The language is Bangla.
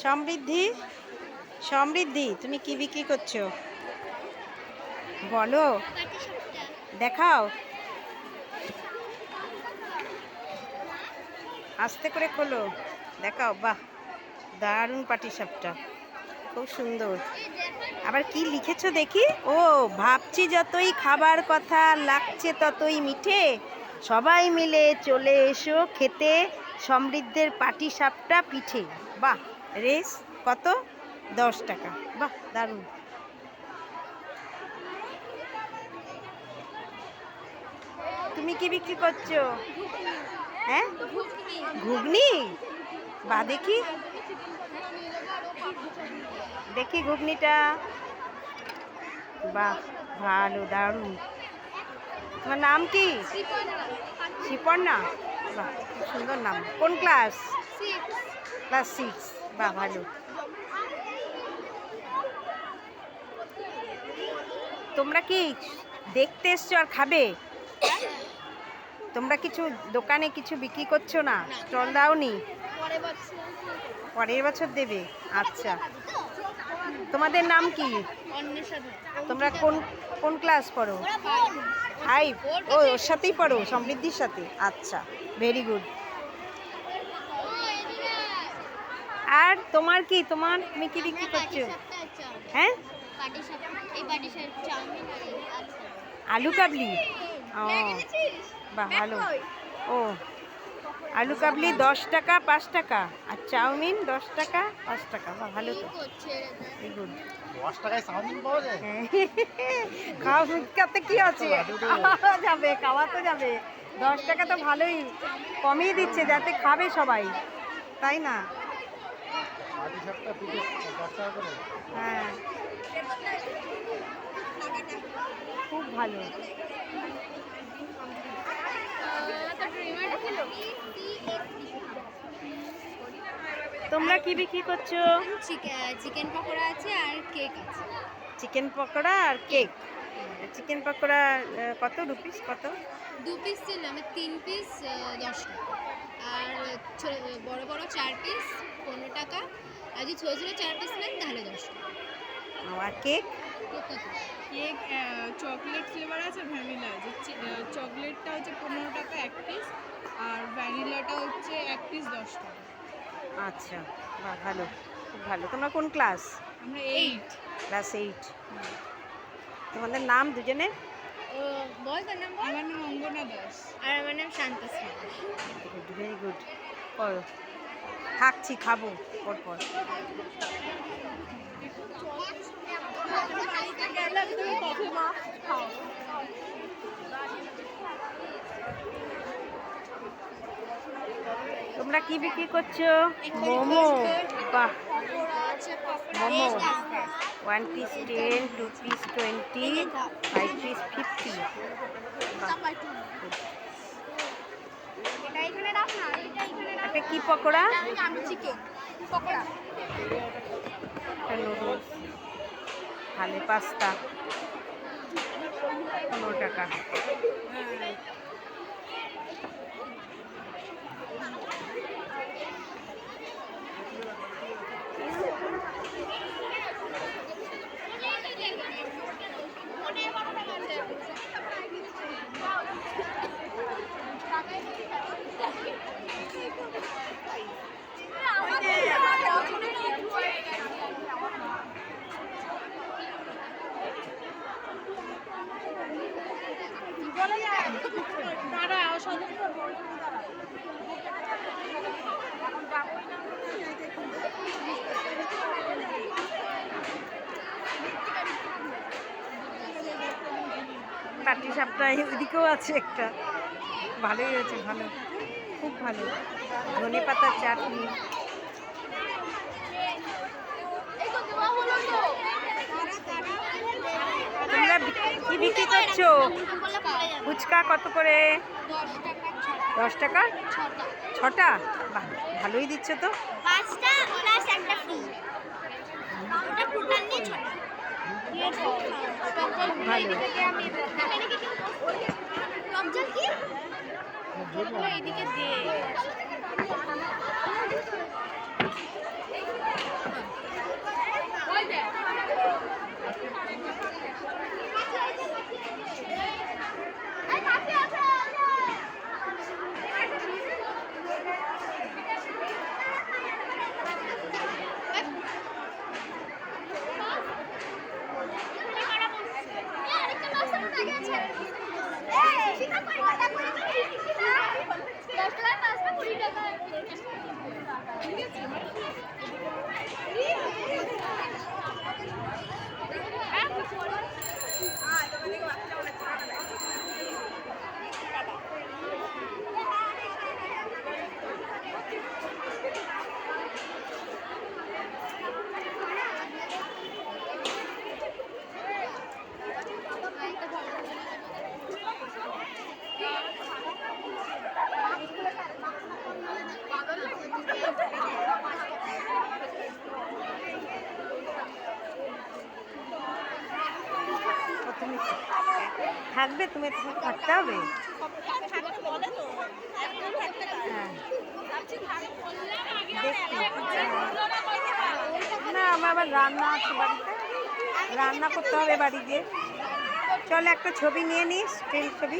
সমৃদ্ধি, সমৃদ্ধি তুমি কি বিক্রি করছো বলো, দেখাও। আস্তে করে খোলো, দেখাও। বাহ, দারুণ পাটিসাপটা, খুব সুন্দর। আবার কি লিখেছো দেখি? ও, ভাবছি যতই খাবার কথা, লাগছে ততই মিঠে, সবাই মিলে চলে এসো খেতে সমৃদ্ধের পাটিসাপটা পিঠে। বাহ, রেস কত? 10 টাকা। বাহ, দারুণ। তুমি কি বিক্রি করছো? হ্যাঁ, ঘুগনি। বা দেখি, দেখি ঘুগনিটা। বাহ, ভালো, দারুণ। তোমার নাম কি? শিপর্ণা। বাহ, খুব সুন্দর নাম। কোন ক্লাস? ক্লাস 6। বাহ, ভালো। তোমরা কি দেখতে এসছো আর খাবে? তোমরা কিছু দোকানে কিছু বিক্রি করছো না? স্টল দাওনি? পরের বছর দেবে? আচ্ছা। তোমাদের নাম কি? তোমরা কোন কোন ক্লাস পড়ো? 5। ও, ওর সাথেই পড়ো, সমৃদ্ধির সাথে? আচ্ছা, ভেরি গুড। আর তোমার কি, তুমি কি বিক্রি করছো? হ্যাঁ, আলু কাবলি। ও, বাহ, ভালো। ও, আলু কাবলি 10 টাকা 5 টাকা, আর চাউমিন 10 টাকা 5 টাকা। বাহ, ভালো তো, গুড। 10 টাকায় চাউমিন পাওয়া যায়? খাওয়া শিক্ষাতে কি আছে, যাবে, খাওয়া তো যাবে। 10 টাকা তো ভালোই, কমিয়ে দিচ্ছে যাতে খাবে সবাই, তাই না? হ্যাঁ, খুব ভালো। তোমরা কি বিক্রি করছো? চিকেন পকোড়া আছে আর কেক আছে। চিকেন পকোড়া আর কেক। চিকেন পকোড়া কত রুপিস? কত? 2 পিস ছিল, আমি 3 পিস 10 টাকা, আর বড় বড় 4 পিস 15 টাকা, আর যদি ছোটো ছোটো 4 পিস নেন তাহলে 10 টাকা। আর কেক? কেক চকলেট ফ্লেভার আছে, ভ্যানিলা আছে। চকলেটটা হচ্ছে 15 টাকা 1 পিস, আর ভ্যানিলাটা হচ্ছে 1 পিস 10 টাকা। আচ্ছা, বাহ, ভালো, খুব ভালো। তোমরা কোন ক্লাস? আমরা 8। ক্লাস 8। তোমাদের নাম দুজনে? বল তোর নাম বল। আমার নাম অঙ্গনা দাস। আর আমার নাম শান্তাশ্রী। Good, very good. করো, থাকছি, খাবো পরপর। তোমরা কি বিক্রি করছো? মোমো। বাহ, মোমো 1 পিস 10, 2 পিস 20, 5 পিস 50। একটা কি পকোড়া? চিকেন পকোড়া। একটা নুডলস, থালে পাস্তা 15 টাকা। পাটিসাপটা ওইদিকেও আছে একটা, ভালোই হয়েছে, ভালো, খুব ভালো। ধনেপাতার চাটনি। তোমরা কি বিক্রি করছো? ফুচকা কত করে? 10 টাকা 6টা। বাহ, ভালোই দিচ্ছ তো। 5টা প্লাস একটা ফ্রি। ওটা টোটাল নিয়ে 6টা। ভালো। রমজান কি? এদিকে দে। তুমি থাকবে, তুমি তোমাকে থাকতে হবে। হ্যাঁ দেখি। না আমার আবার রান্না আছে বাড়িতে, রান্না করতে হবে বাড়ি গিয়ে। চল একটা ছবি নিয়ে নিস, স্টিল ছবি।